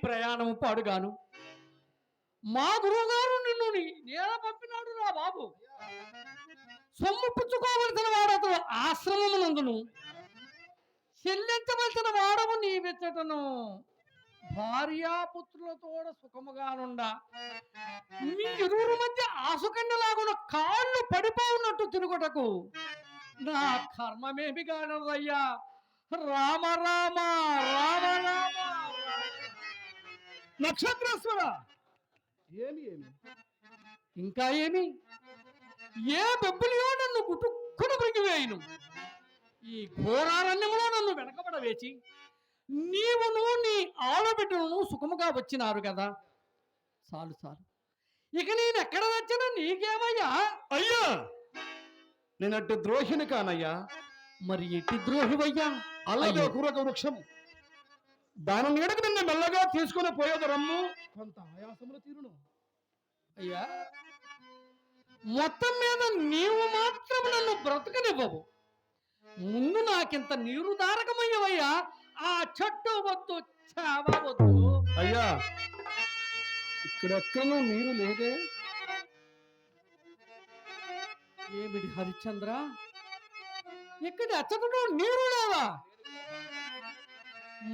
ప్రయాణం పాడుగాను. మా గురువుగారు నిన్ను నేల పంపినాడు రా బాబు. సొమ్ము పుచ్చుకోవలసిన వాడతో ఆశ్రమమునందును, చెల్లించవలసిన వాడము నీ వెచ్చటను, భార్యాపుత్రులతో సుఖముగానుండ మీ ఇరువురు మధ్య ఆసుకన్యలాగున కాళ్ళు పడిపోవున్నట్టు తిరుగుటకు నా కర్మమేమి కానయ్యా. రామ రామ రామ రామ. నక్షత్రేశ్వర, ఏమి ఏమి ఇంకా ఏమి? ఏ బెబ్బులియో నన్ను గుట్టుక్కును మృగివేయును. ఈ ఘోరారణ్యంలో నన్ను వెనకబడవేచి నీవును నీ ఆడబిడ్డను సుఖముగా వచ్చినారు కదా. చాలు చాలు, ఇక నేను ఎక్కడ వచ్చినా నీకేమయ్యా? అయ్యా, నేనట్టు ద్రోహిని కానయ్యా. మరి ఎట్టి ద్రోహివయ్యా? అలాగే కూరక వృక్షం దాని నీడకు నిన్ను మెల్లగా తీసుకుని పోయేది రమ్ము, కొంత ఆయాసములు తీరును. అయ్యా, మొత్తం మీద నీవు మాత్రం నన్ను బ్రతకనివ్వవు. ముందు నాకింత నీరు దారకమయ్యవయ్యా. ఆ చెట్టు వద్దు, చావ వద్దు. అయ్యా, ఇక్కడెక్కడో నీరు లేదే. ఏమిటి హరిశ్చంద్ర, ఇక్కడ అచ్చటలో నీరు లేవా?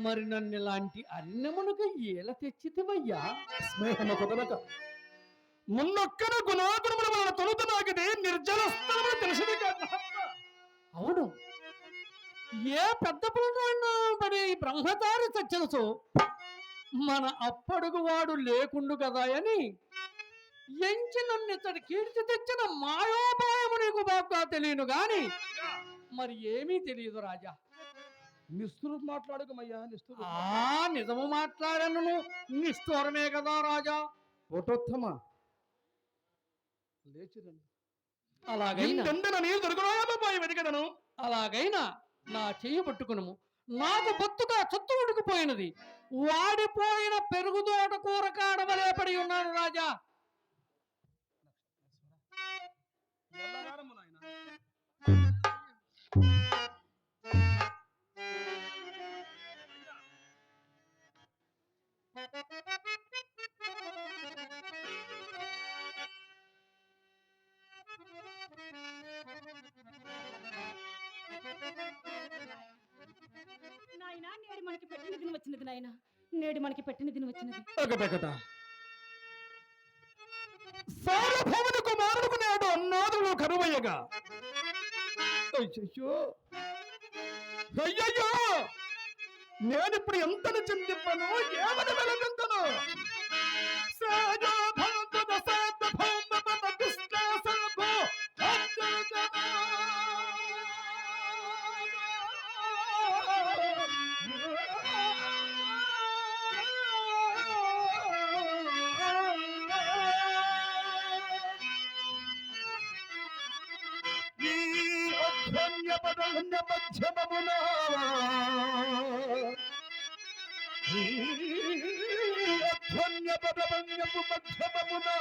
మరి నన్ను ఇలాంటి అరణ్యమునకు ఎలా తెచ్చితివయ్యా? స్నేహము కుదరక మున్నొక్కన గుణాగుణముల వలన తొలుత నాకిది నిర్జల స్థలము తెలిసింది కాదు. అవును, ఏ పెద్ద పులైనా పడి బ్రహ్మచారి చచ్చనచో మన అప్పడుగు వాడు లేకుండు కదా అని ఎంచి నన్ను ఇతడి కీర్తి తెచ్చిన మాయోపాయము నీకు బాగా తెలియను గాని మరి ఏమీ తెలియదు రాజా. నిష్ఠురు మాట్లాడకమయ్యా, నిష్ఠురు. నిజము మాట్లాడను, నిష్ఠూరమే కదా రాజా. కోటోత్తమ, లేచిరండి. అలాగైనా అలాగైనా నా చెయ్యి పట్టుకును. నాకు బొత్తుగా చొత్తు ఉడికిపోయినది. వాడిపోయిన పెరుగుదోట కూర కాడవలే పడి ఉన్నాను రాజా. నాయనా, నేడు మనకి పెట్టిన దినం వచ్చినది. నాయన, నేడు మనకి పెట్టిన దినం వచ్చినది. సార్వభౌముని కుమారుడుకు నేడు అన్నాదులు కరువయ్యగా. అయ్యయ్యో, నేనిప్పుడు ఎంతను చింతిప్పను, ఏమని వెలగంతను? మధ్యమమునా పదమన్యపు మధ్యమమునా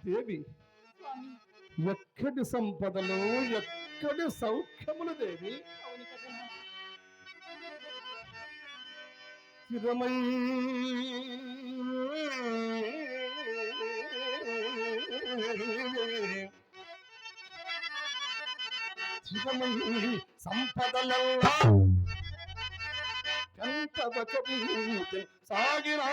దేవి, ఎక్కడి సంపదలు, ఎక్కడి సౌఖ్యములు దేవి. స్థిరమై సంపదలల్లా కంటవ కవి సాగిరా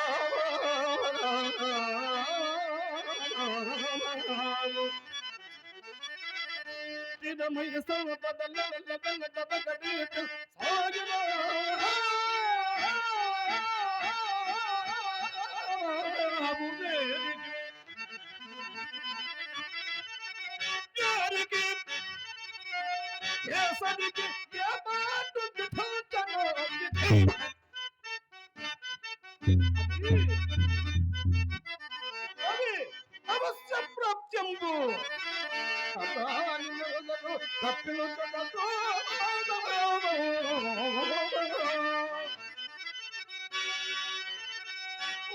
స్థిరమయ సంపదల సాగిన యారికి ఏసరికి ఏమాటు దుఃఖను అది అవశ్య ప్రాప్త్యంబు అదానిలో తప్పిలు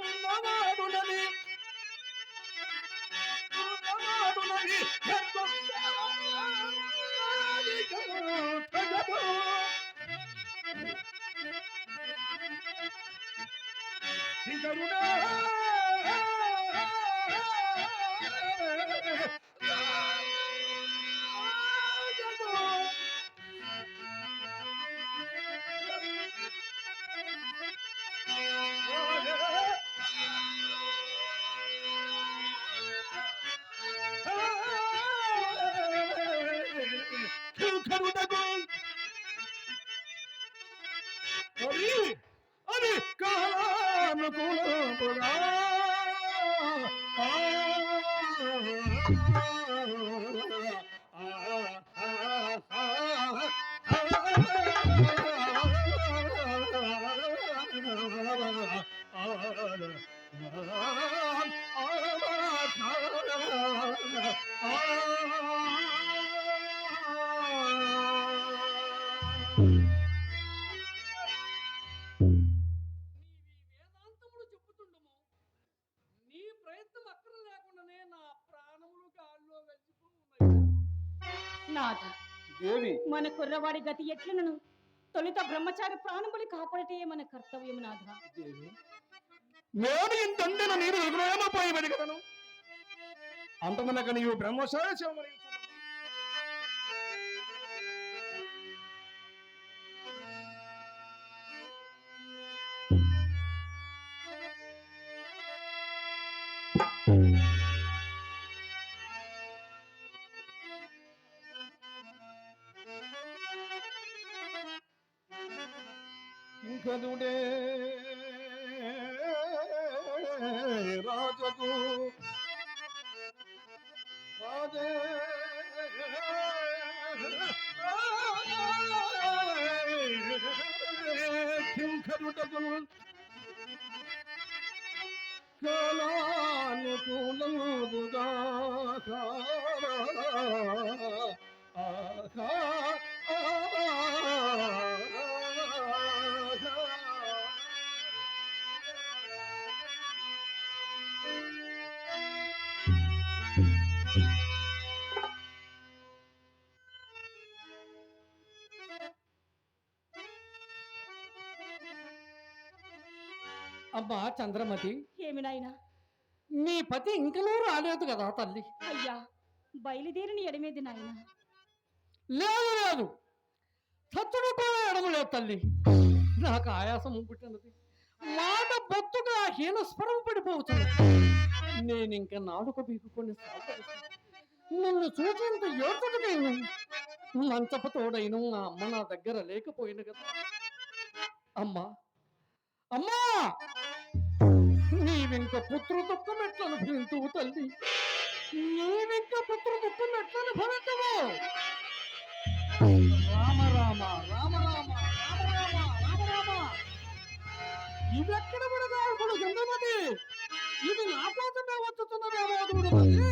ఉన్నవాడునని అది కాలానుకూలముగా వేదాంతములు చెప్పుతుండము నీ ప్రయత్నం అక్కర లేకుండానే నా ప్రాణములు గాల్లో వెలిసిపోయి నాథ దేవి మన కుర్రవాడి గతి ఎట్లనను తొలుత బ్రహ్మచారి ప్రాణములు కాపాడటే మన కర్తవ్యం నాథ. దేవి నేను ఇంతండిన నీరు ఎదురేమపోయి వెడిగదను అంతమనక నీవు బ్రహ్మచారి శివమని ఇంకదుడే రాజకు రాజే కింకరుటకు కాలానుకూలముగా అమ్మా చంద్రమతి, ఏమి నాయనా? నీ పతి ఇంకనూ రాలేదు కదా తల్లి? అయ్యా బయలుదేరిని ఎడమేది నాయనా. లేదు లేదు, చచ్చుడు కూడా ఎడము లేదు తల్లి. నాకు ఆయాసం పుట్టినది, మాట బొత్తుగా హీనస్వరం పడిపోతున్నది. నేను ఇంక నాలుక బీకుకొని నన్ను చూసేంత ఏడుతుటకైను మంచపు తోడైను ఆ అమ్మ నా దగ్గర లేకపోయిన కదా. అమ్మా అమ్మా, నీవింక పుత్ర దుఃఖం ఎట్లా అనుభవించువు తల్లి? నీవింక పుత్ర దుఃఖం ఎట్లా అనుభవించవు? రామ రామ రామ రామ రామ రామ రామ రామ, ఇవెక్కడ పడగా ఇప్పుడు చంద్రమతి, ఇది నా కోసమే వచ్చుతున్నదేమో చూడు తల్లి.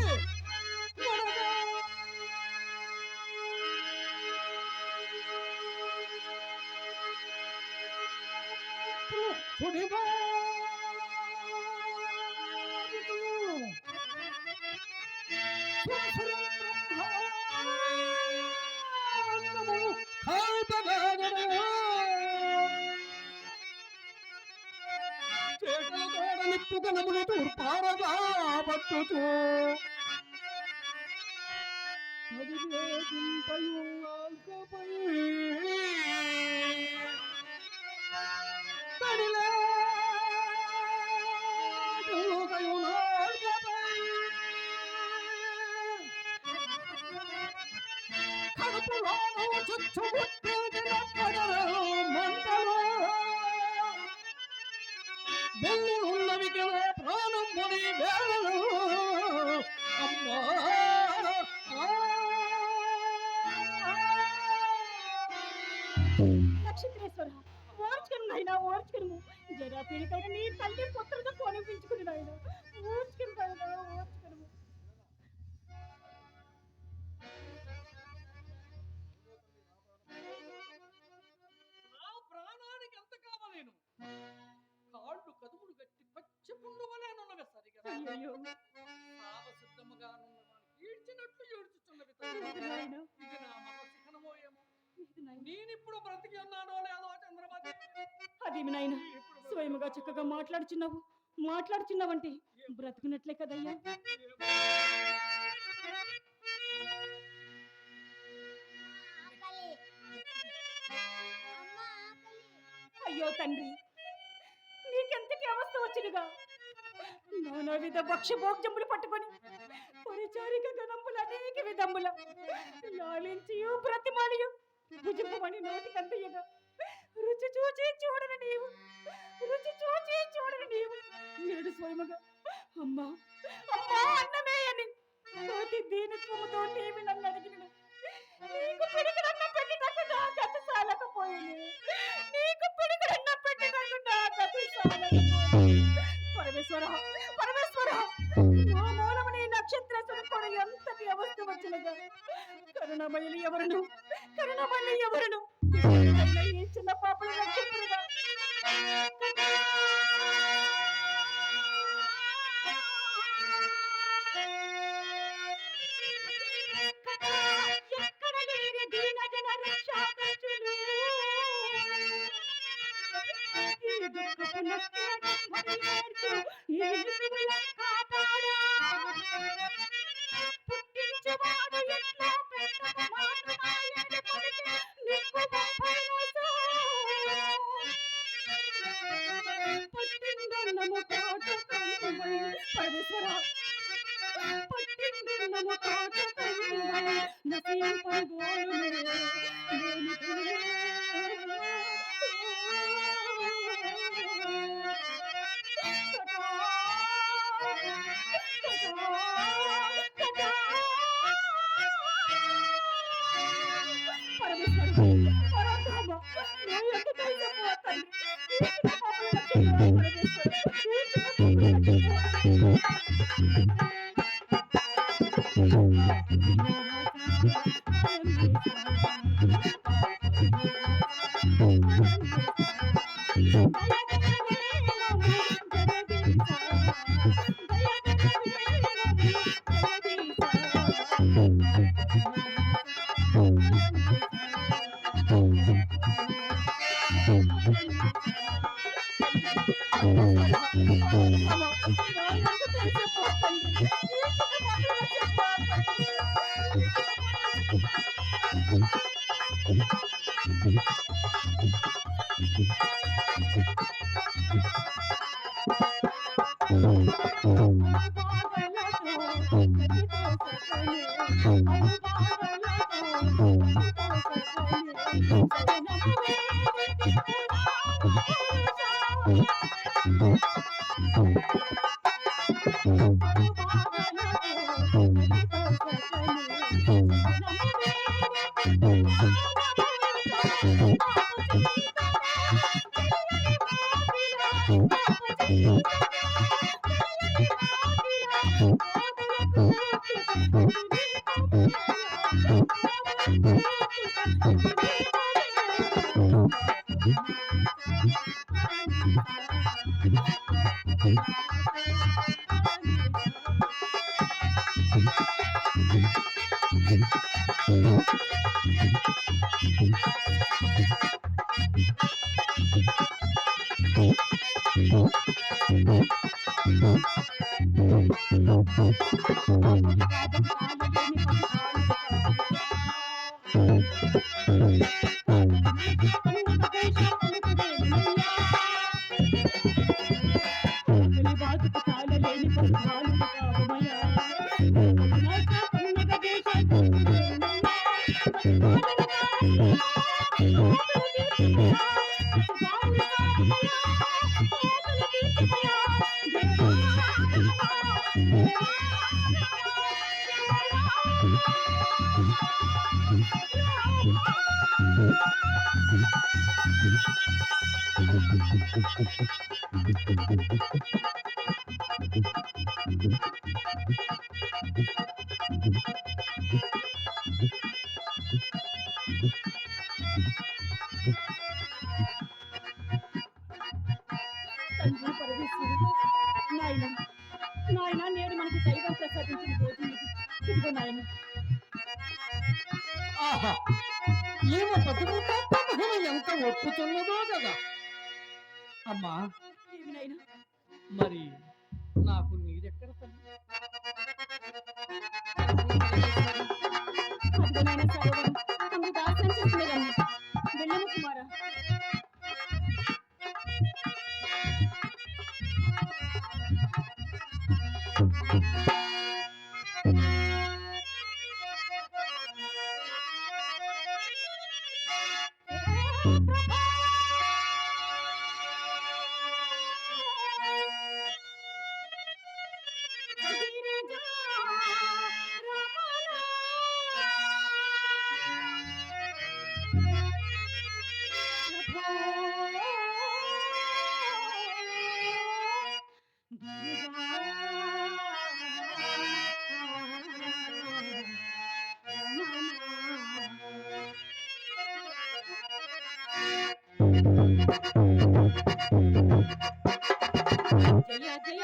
నిప్పుగనములు తూర్పారగా పట్టుచూ లోను చుచ్చుముట్టేదినెక్కడను మంటలు బొంగులున్నవి కదా ప్రాణం ముని వేళలు అమ్మా నక్షత్రేశ్వర ఓర్చుకుని నాయన ఓర్చుకును జరా పీడికైన నీ తల్లి పుత్రులతో కొనిపించుకుని నాయన ఓర్చుకుని నాయన ఓర్చుకును నా ప్రాణానికి ఎంత కావలేను కాళ్ళు కదుపులు గట్టి పచ్చి పుండువలేనున్నవి సరిగా అయ్యయ్యో సిద్ధముగా ఈడ్చినట్లు ఏడ్చుచున్నవి తల్లి. నాయన ఇది నా మనసిహనమో ఏమో ఇది నాయన నేనిప్పుడు బ్రతికి ఉన్నానో లేదో చంద్రమతి అదేమి నాయన స్వయముగా చక్కగా మాట్లాడుచున్నావంటే బ్రతుకున్నట్లే కదయ్యా అయ్యో తండ్రి నీకెంతటి అవస్థ వచ్చినగా నానా విధ భక్ష్యభోగ్యములు పట్టుకొని పరిచారిక గణములు అనేక విధముల లాలించియు ప్రతిమాలియు భుజింపమని నోటికంతయ్యగా రుచి చూచి చూడని నీవు నేడు స్వయముగా అమ్మా అన్నమే అని కోటి దీనత్వముతో నీవి నన్ను అడిగిన నీకు పిడికిడన్న పెట్టినట్టు నా గతి సాలకపోయింది పరమేశ్వర నా మూలమని నక్షత్రేశ్వర కూడా ఎంతటి అవస్థ వచ్చినగా కరుణమల్లి ఎవరును ఈ చిన్న పాపల నక్షత్రుగా ఎక్కడ లేని దీన జన రక్షాకర్షులు ఈ దుఃఖపు నష్టేర్చు ఈ నిలువుల కాపాడా పుట్టించువాడు ఎట్లా పెట్టక మాటమాయని పలికి నిప్పు బొప్పైనసో పట్టిందన్నము కాటు కందుమై పరమేశ్వర పట్టిందన్నము కాటు కందుమై నసింపగోలు Thank you. తండ్రి పరమేశ్వరుడు, నాయన నాయన నేడు మనకి దైవం ప్రసాదించిన భోజనం ఇది. ఇదిగో నాయన. ఆహా, ఈమె బతుకుతాత్మ మహిమ ఎంత ఒప్పుతున్నదో కదా. అమ్మా, ఏమి నాయన? మరి నాకు నీరెక్కడ తల్లి? అదిగో నాయన సరోవరం అందు దాస్యం చేస్తున్నదమ్మ. వెళ్ళము కుమారా. జయ జయ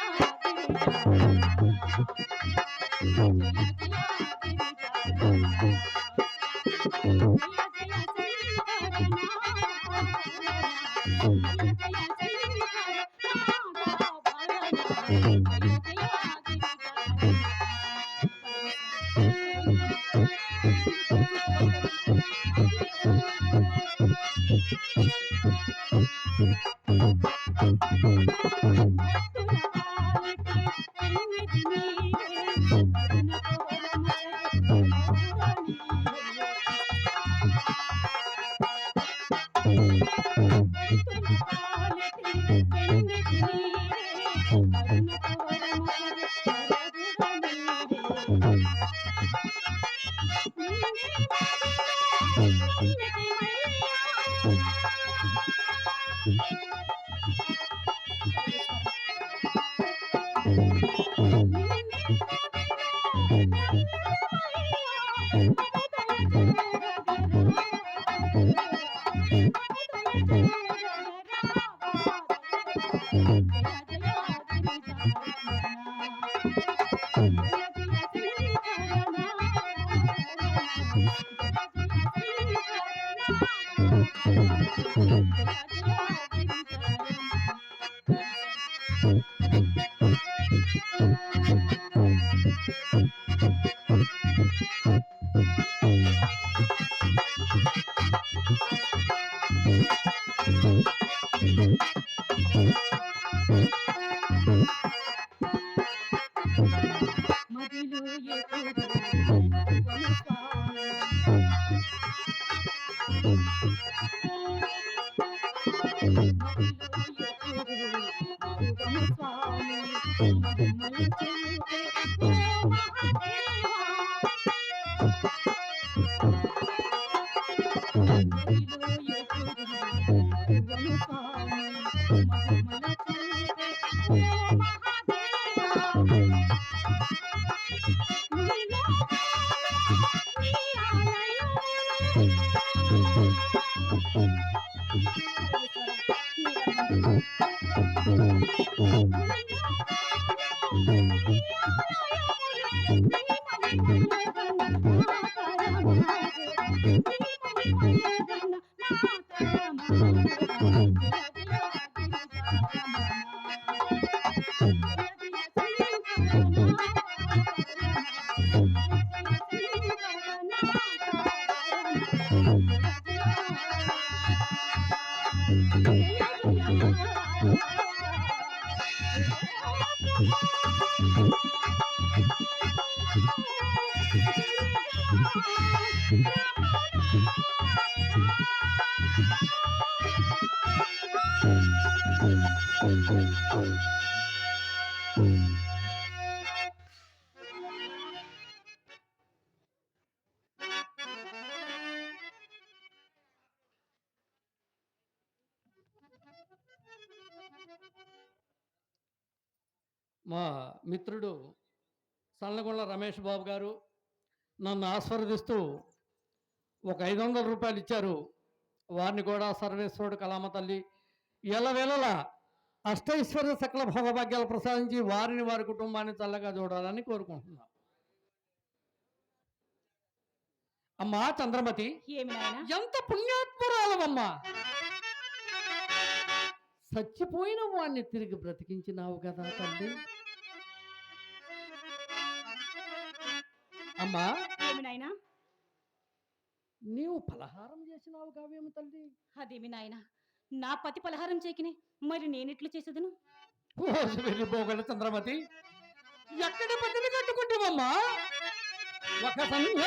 మా మిత్రుడు సన్నగుండ్ల రమేష్ బాబు గారు నన్ను ఆస్వాదిస్తూ ఒక 500 రూపాయలు ఇచ్చారు. వారిని కూడా సర్వేశ్వరుడు కళామ తల్లి ఎల్లవేళలా అష్టైశ్వర్య సకల భోగభాగ్యాలు ప్రసాదించి వారిని వారి కుటుంబాన్ని చల్లగా చూడాలని కోరుకుంటున్నాం. అమ్మా చంద్రమతి, ఏమి నాయనా ఎంత పుణ్యాత్మురాలవమ్మా! చచ్చిపోయిన వాణ్ణి తిరిగి బ్రతికించినావు కదా తల్లి. అమ్మా, ఏమి నాయనా నీవు పలహారం చేసినావు కావేమి తల్లి? అదేమి నాయనా నా పతి పలహారం చేకినే మరి నేనెట్లు చేసేదను? వెళ్ళిపోగల చంద్రమతి, ఎక్కడి పతిని కట్టుకుంటావమ్మా? ఒక సంధ్య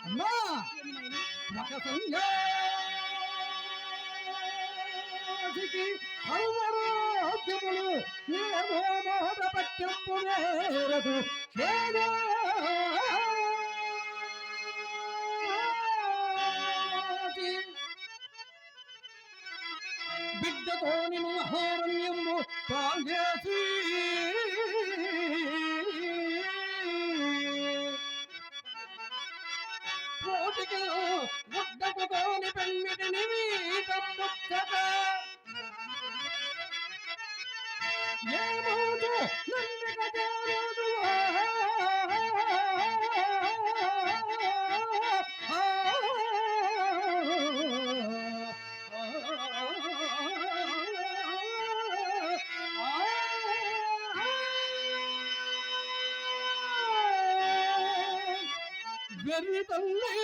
అమ్మా, ఏమి నాయనా ఒక సంధ్య అల్వరాజ్యములు ఏమో మోదపట్టెంపు వేరదు చేదా. బిడ్డతో నిన్ను మహోరణ్యము పాల్చేసి కోటికి ముద్దకు కోని పెన్మిటిని వీటం ముచ్చట ఏమోదు నన్ను కదేరదు వెర్రి తల్లి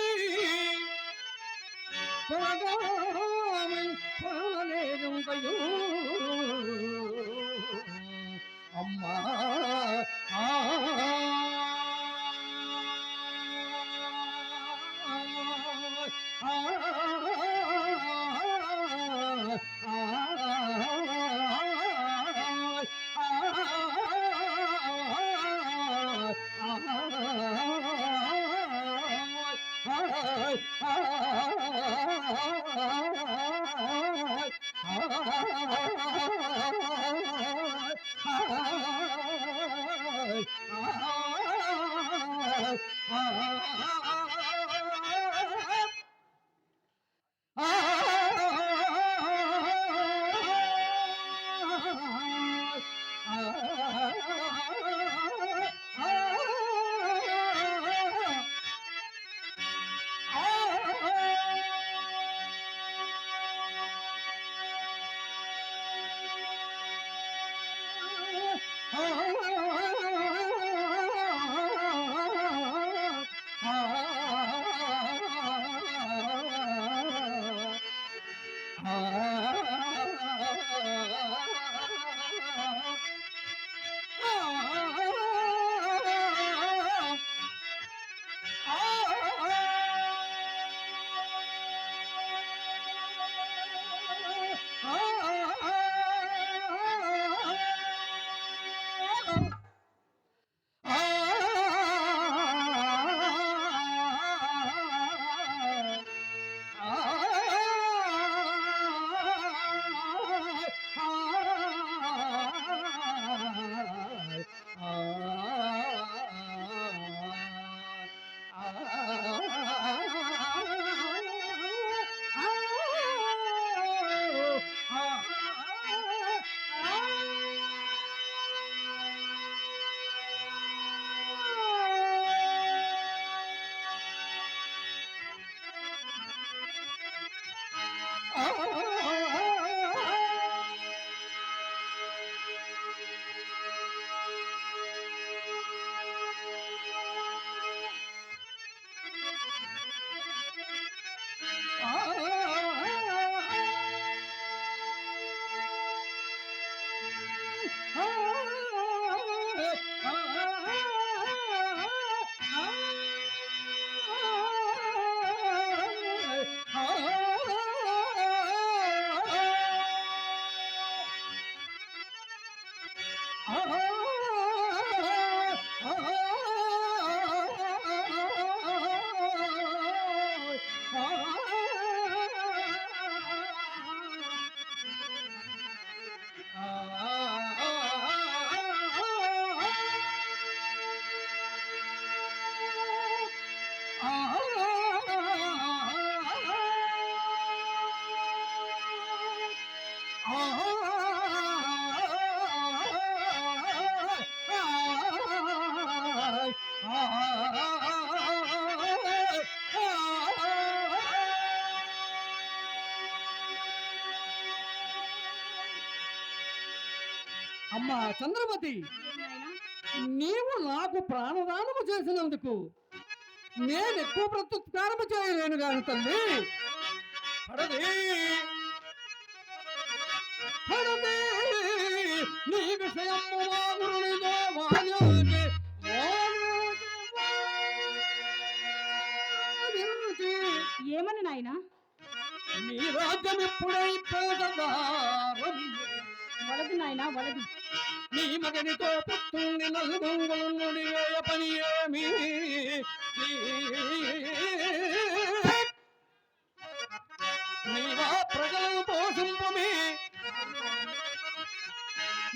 పొరగామై పాలేరుంకయో అమ్మా అమ్మా చంద్రమతి, నాయనా నీవు నాకు ప్రాణదానము చేసినందుకు నేను ఎక్కువ ప్రత్యుత్కారము చేయలేను గాని తల్లి. పడదే పడదే నీ విషయము వాగురునిదో వాయోజే వాయోజే. ఏమని నాయనా? నీ రాజ్యం ఎప్పుడై పేదదారం వలదు నాయనా వలదు. నీ మగనితో పుట్టింది నలుగుంగులు పని ఏమి నీవా ప్రజలను పోషింపమే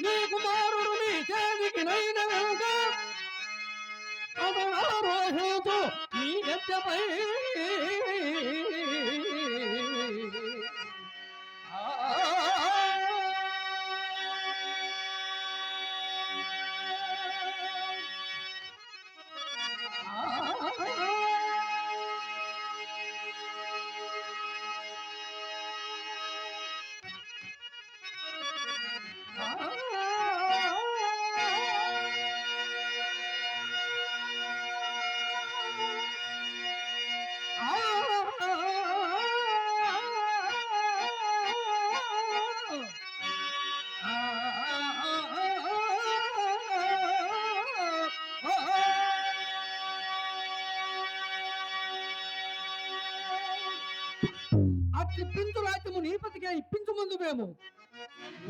నీ కుమారుడు నీ చేతికి నైన వెనుక అదనారోహేతు నీ గద్దెపై అట్లు పించు రాజ్యము నీపతిగా ఇప్పించు ముందు మేము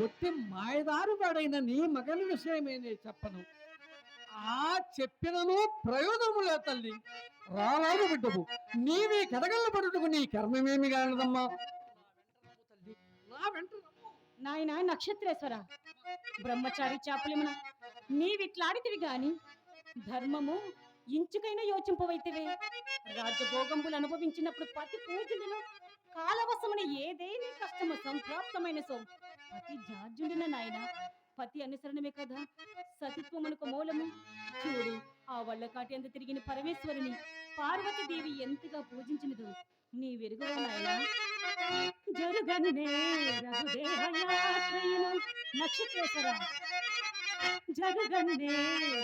ఒట్టి మాయదారు వాడైన నీ మగని విషయమే నేను చెప్పను. ఆ చెప్పినను ప్రయోజనము లే తల్లి. రాలాగు బిడ్డవు నీవి కడగల్ల పడుటకు నీ కర్మమేమి కానదమ్మా. తల్లి నా వెంట రమ్ము. నాయనా నక్షత్రేశ్వర, బ్రహ్మచారి చాపులిమన నీవిట్లాడితివి గాని ధర్మము ఇంచుకైనా యోచింపవైతివే. రాజ్యభోగంబులు అనుభవించినప్పుడు పతి పూజలను కాలవశమున ఏదేని కష్టము సంప్రాప్తమైన పతి జార్జుండిన నాయన. పతి అనుసరణమే కదా సతిత్వమునకు మూలము. చూడు ఆ వల్లకాటి అంత తిరిగిన పరమేశ్వరుని పార్వతీదేవి ఎంతగా పూజించినదో నీ వెరుగువా నాయనా. జరుగన్నే రఘుదేహయాత్రయును నక్షత్రేశ్వర, జరుగన్నే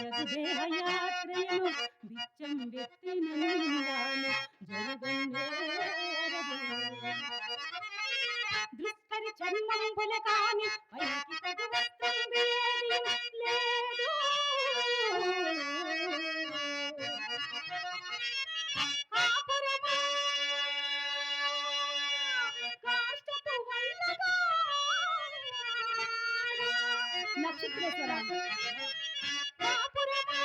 రఘుదేహయాత్రయును బిచ్చం వెత్తినందాను. జరుగన్నే దృష్కరి చర్మంబుల కాని పైకి తగు వస్త్రం ఏది లేదు. కాపురమా కాష్టపు వల్లగా నక్షత్రేశ్వర, కాపురమా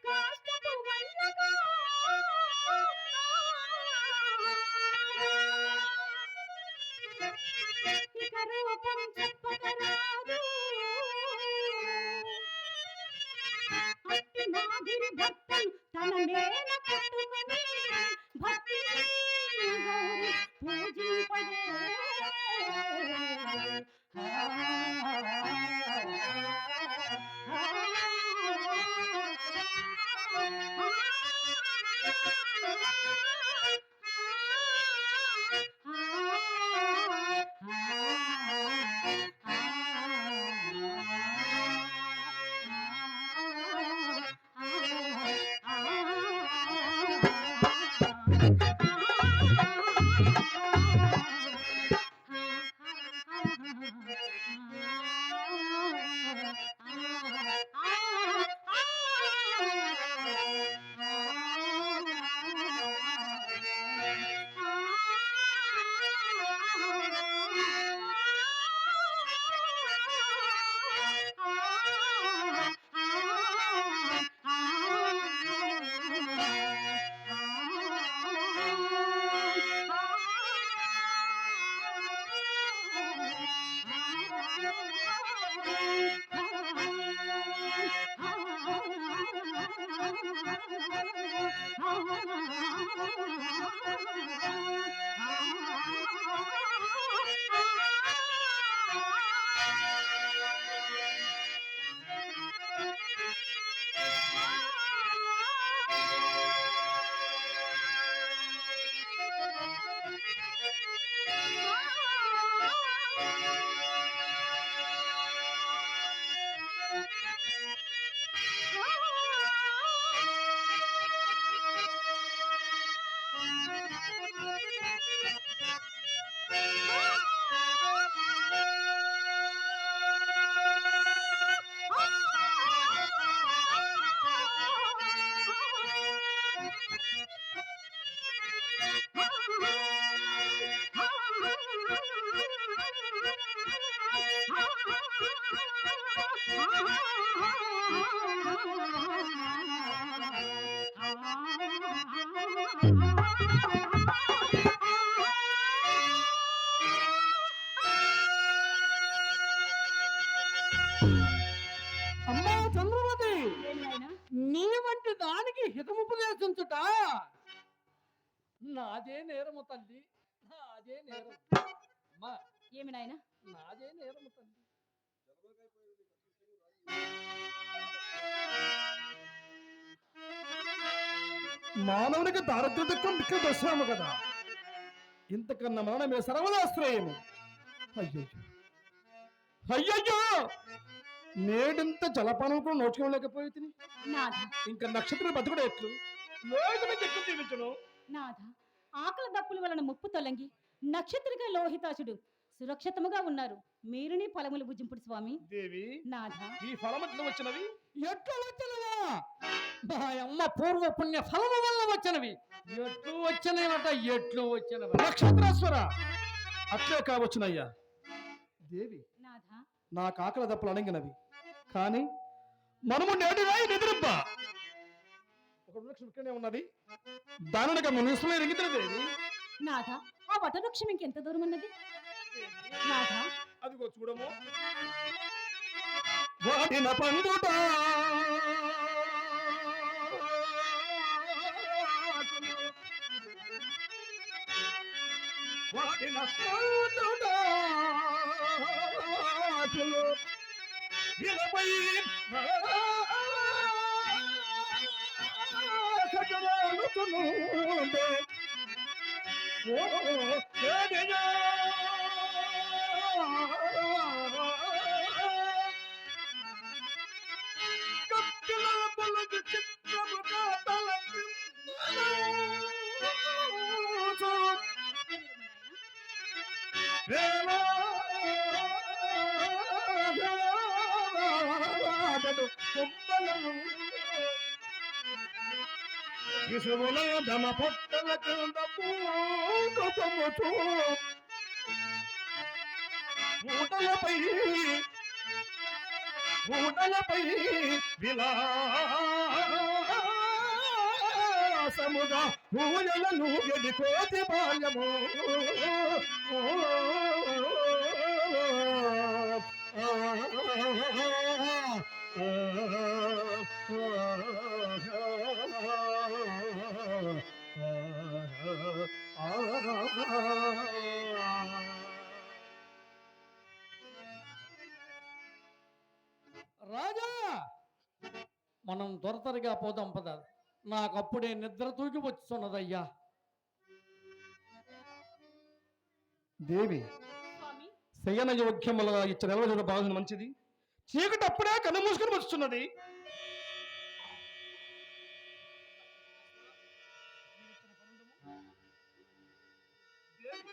కాష్టపు వల్లగా ఇక రూపం చెప్పకరాదు. అట్టి మాదిరి భక్తులు తన నేల కట్టుకొని భక్తి గౌరి పూజింపడే. అమ్మా చంద్రమతి, ఏమి నాయనా నీ వంటి దానికి హితముపదేశించుట నాదే నేరము తల్లి, నాదే నేరం. అమ్మా, ఏమి నాయనా నాదే నేరము తల్లి. మానవునికి దారిద్ర్య దుఃఖం మిక్క దర్శనము కదా, ఇంతకన్నా మరణమే సర్వదాశ్రయము. అయ్యయ్యో అయ్యయ్యో, నేడింత జలపానం కూడా నోచుకోలేకపోయి తిని నాథ ఇంకా నక్షత్రం బతుకుడు ఎట్లు లోకమే దిక్కు తీర్చును. నాథ ఆకలి దప్పుల వలన ముప్పు తొలగి నక్షత్రిక లోహితాసుడు సురక్షితముగా ఉన్నారు. మీరు నీ ఫలములు భుజింపుడు స్వామి. దేవి, నాథ ఈ ఫలమట్లు వచ్చినవి ఎట్లు వచ్చినవా? మా అమ్మ పూర్వ పుణ్య ఫలము వల్ల వచ్చినవి. ఎట్లు వచ్చినవట, ఎట్లు వచ్చినవి. నక్షత్రేశ్వర, అట్లే కావచ్చునయ్యా. దేవి, నాథ నా కాకల దప్పులు అణగినవి, కానీ మనము నేటి రాయి నిద్రింప ఒక వృక్షం ఇక్కడనే ఉన్నది, దానిని మునిస్తున్న ఎరిగితే దేవి. నాథ ఆ వటవృక్షం ఇంకెంత దూరం ఉన్నది? నాథ అదిగో చూడము, వాడిన పండుట వాడిన పండుట ఇలపై సజరాలుతునుండే. ఓ ఏదైనా కప్పిల బలగు చిత్రముగా తలపించు. వేలాడడు కొమ్మలను ఇసుముల దమ పొట్టల కింద పూటముతూ ఊటలపై విలాసముగా పూజలను గడి కోతి బాల్యము. రాజా, మనం త్వరతరగా పోదాం పద. నాకప్పుడే నిద్ర తూగి వచ్చున్నదయ్యా. దేవి, స్వామి శయన యోగ్యములుగా ఇచ్చిన నిలవజన బాగుంది మంచిది. చీకటి అప్పుడే కన్ను మూసుకొని వస్తున్నది. దేవి,